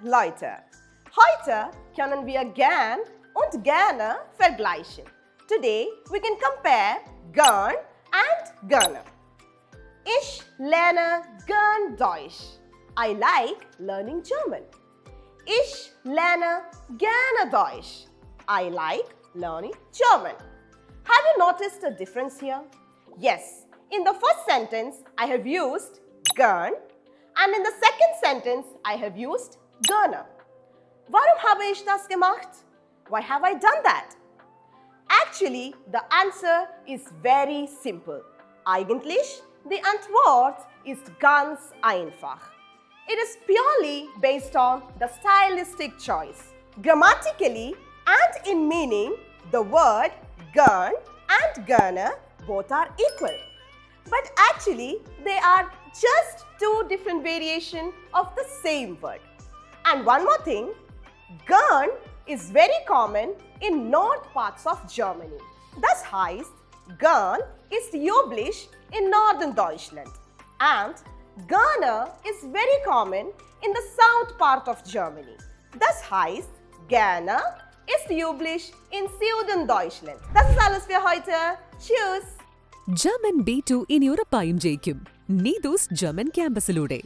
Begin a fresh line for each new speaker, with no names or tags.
Leute. Heute können wir gern und gerne vergleichen. Today we can compare gern and gerne. Ich lerne gern Deutsch. I like learning German. Ich lerne gerne Deutsch. I like learning German. Have you noticed a difference here? Yes. In the first sentence, I have used gern, and in the second sentence, I have used gerne. Warum habe ich das gemacht? Why have I done that? Actually, the answer is very simple. Eigentlich, die Antwort ist ganz einfach. It is purely based on the stylistic choice. Grammatically and in meaning, the word gern and gerne both are equal. But actually, they are just two different variations of the same word. And one more thing, gern is very common in north parts of Germany. Das heißt, gern ist üblich in northern Deutschland. And gerne is very common in the south part of Germany. Das heißt, gerne ist üblich in Süden Deutschland. Das ist alles für heute. Tschüss!
German B2 ഇനി ഉറപ്പായും ജയിക്കും. Neethu's German ക്യാമ്പസിലൂടെ.